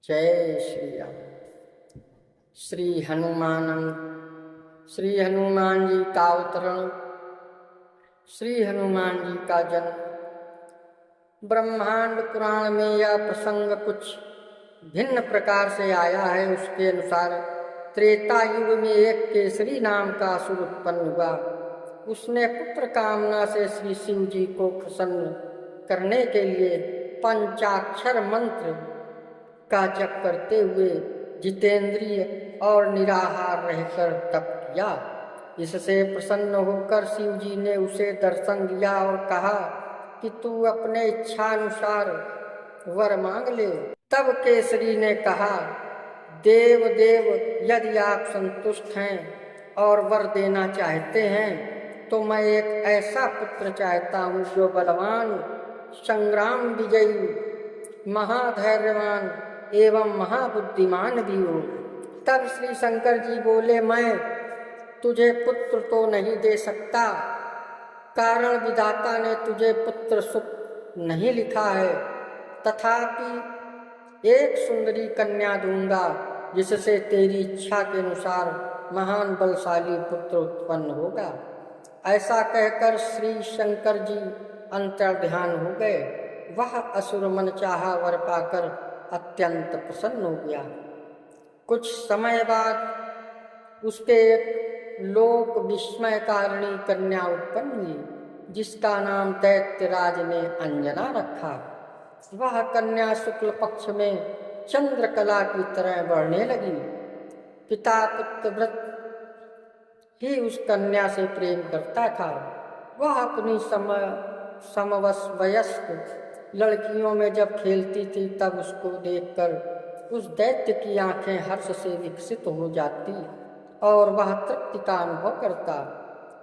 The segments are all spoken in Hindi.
जय श्री राम। श्री हनुमान जी का अवतरण, श्री हनुमान जी का जन्म। ब्रह्मांड पुराण में यह प्रसंग कुछ भिन्न प्रकार से आया है। उसके अनुसार त्रेता युग में एक केसरी नाम का असुर उत्पन्न हुआ। उसने पुत्र कामना से श्री शिव जी को प्रसन्न करने के लिए पंचाक्षर मंत्र का जप करते हुए जितेंद्रिय और निराहार रहकर तप किया। इससे प्रसन्न होकर शिव जी ने उसे दर्शन दिया और कहा कि तू अपने इच्छानुसार वर मांग ले। तब केसरी ने कहा, देव देव, यदि आप संतुष्ट हैं और वर देना चाहते हैं तो मैं एक ऐसा पुत्र चाहता हूँ जो बलवान, संग्राम विजयी, महाधैर्यवान एवं महाबुद्धिमान भी हो। तब श्री शंकर जी बोले, मैं तुझे पुत्र तो नहीं दे सकता, कारण विधाता ने तुझे पुत्र सुख नहीं लिखा है। तथापि एक सुंदरी कन्या दूंगा जिससे तेरी इच्छा के अनुसार महान बलशाली पुत्र उत्पन्न होगा। ऐसा कहकर श्री शंकर जी अंतर्ध्यान हो गए। वह असुर मन चाहा वर पाकर अत्यंत प्रसन्न हो गया। कुछ समय बाद उसके एक लोक विस्मयकारिणी कन्या उत्पन्न हुई, जिसका नाम दैत्यराज ने अंजना रखा। वह कन्या शुक्ल पक्ष में चंद्रकला की तरह बढ़ने लगी। पिता पुत्र व्रत ही उस कन्या से प्रेम करता था। वह अपनी समवयस्क लड़कियों में जब खेलती थी तब उसको देखकर उस दैत्य की आंखें हर्ष से विकसित हो जाती और वह तृप्ति का अनुभव करता।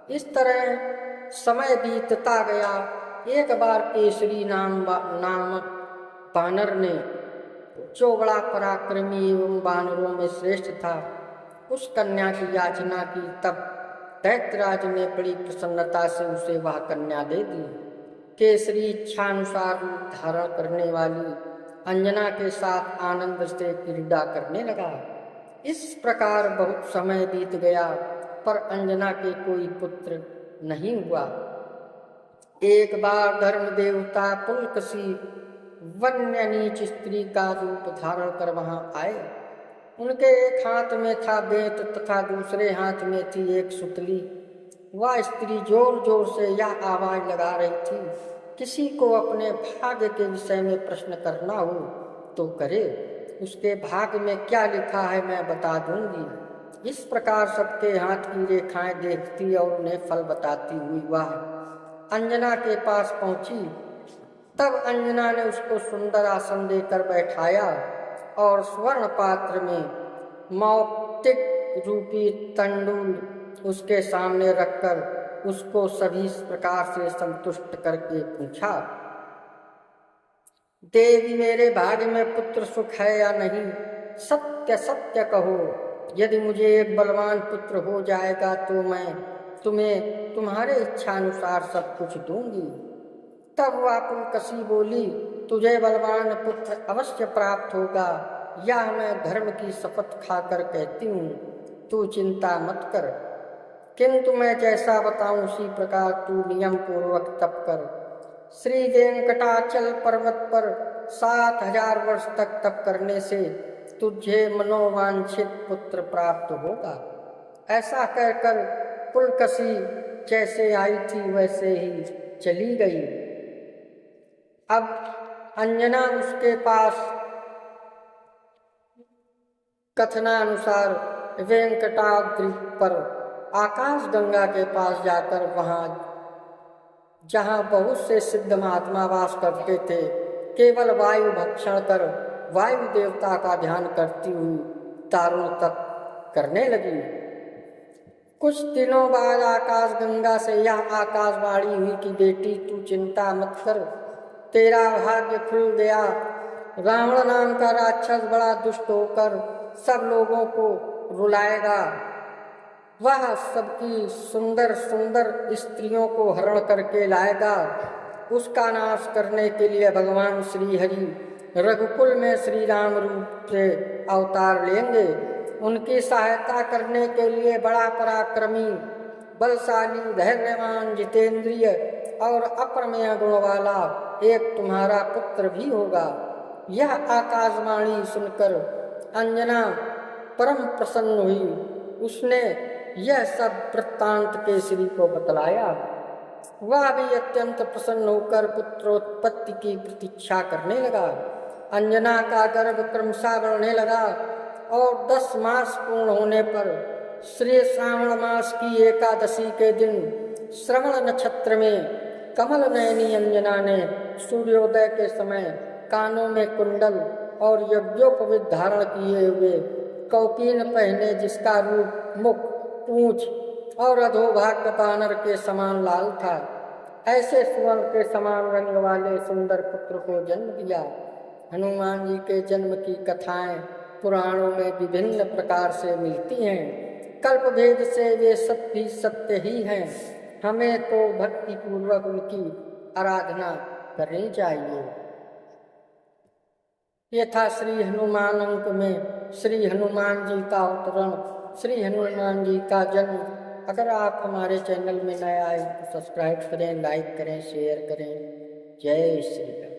इस तरह समय बीतता गया। एक बार केसरी नामक बानर ने, जो बड़ा पराक्रमी एवं बानरों में श्रेष्ठ था, उस कन्या की याचना की। तब दैत्यराज ने बड़ी प्रसन्नता से उसे वह कन्या दे दी। केसरी इच्छानुसार रूप धारण करने वाली अंजना के साथ आनंद से क्रीड़ा करने लगा। इस प्रकार बहुत समय बीत गया, पर अंजना के कोई पुत्र नहीं हुआ। एक बार धर्म देवता पुलकसी वन्य नीच स्त्री का रूप धारण कर वहां आए। उनके एक हाथ में था बेंत तथा दूसरे हाथ में थी एक सुतली। वह स्त्री जोर जोर से यह आवाज लगा रही थी, किसी को अपने भाग्य के विषय में प्रश्न करना हो तो करे, उसके भाग्य में क्या लिखा है मैं बता दूंगी। इस प्रकार सबके हाथ की रेखाएं देखती और उन्हें फल बताती हुई वह अंजना के पास पहुंची। तब अंजना ने उसको सुंदर आसन देकर बैठाया और स्वर्ण पात्र में मौक्तिक रूपी तंडुल उसके सामने रखकर उसको सभी प्रकार से संतुष्ट करके पूछा, देवी, मेरे भाग्य में पुत्र सुख है या नहीं? सत्य सत्य कहो। यदि मुझे एक बलवान पुत्र हो जाएगा तो मैं तुम्हें तुम्हारे इच्छानुसार सब कुछ दूंगी। तब वह पुलकसी बोली, तुझे बलवान पुत्र अवश्य प्राप्त होगा, यह मैं धर्म की शपथ खाकर कहती हूँ। तू चिंता मत कर, किंतु मैं जैसा बताऊं उसी प्रकार तू नियम पूर्वक तप कर। श्री वेंकटाचल पर्वत पर 7000 वर्ष तक तप करने से तुझे मनोवांछित पुत्र प्राप्त होगा। ऐसा कहकर पुलकसी जैसे आई थी वैसे ही चली गई। अब अंजना उसके पास कथनानुसार वेंकटाद्रि पर आकाश गंगा के पास जाकर वहां जहां बहुत से सिद्ध महात्मा वास करते थे, केवल वायु भक्षण कर वायु देवता का ध्यान करती हुई दारुण तप करने लगी। कुछ दिनों बाद आकाश गंगा से यह आकाशवाणी हुई कि बेटी, तू चिंता मत कर, तेरा भाग्य खुल गया। रावण नाम का राक्षस बड़ा दुष्ट होकर सब लोगों को रुलाएगा। वह सबकी सुंदर सुंदर स्त्रियों को हरण करके लाएगा। उसका नाश करने के लिए भगवान श्री हरि रघुकुल में श्री राम रूप से अवतार लेंगे। उनकी सहायता करने के लिए बड़ा पराक्रमी, बलशाली, धैर्यवान, जितेंद्रिय और अप्रमेय गुण वाला एक तुम्हारा पुत्र भी होगा। यह आकाशवाणी सुनकर अंजना परम प्रसन्न हुई। उसने यह सब वृत्तांत केसरी को बतलाया। वह भी अत्यंत प्रसन्न होकर पुत्रोत्पत्ति की प्रतीक्षा करने लगा। अंजना का गर्भ क्रमशः बढ़ने लगा और 10 मास पूर्ण होने पर श्री श्रावण मास की एकादशी के दिन श्रवण नक्षत्र में कमल नयनी अंजना ने सूर्योदय के समय कानों में कुंडल और यज्ञोपवीत धारण किए हुए, कौकीन पहने, जिसका रूप, मुख, पूंछ और अधोभाग बानर के समान लाल था, ऐसे सुवर्ण के समान रंग वाले सुंदर पुत्र को जन्म दिया। हनुमान जी के जन्म की कथाएं पुराणों में विभिन्न प्रकार से मिलती हैं। कल्प भेद से वे सब भी सत्य ही हैं। हमें तो भक्ति पूर्वक उनकी आराधना करनी चाहिए। ये था श्री हनुमान अंक में श्री हनुमान जी का अवतरण, श्री हनुमान जी का जन्म। अगर आप हमारे चैनल में नए आए तो सब्सक्राइब करें, लाइक करें, शेयर करें। जय श्री राम।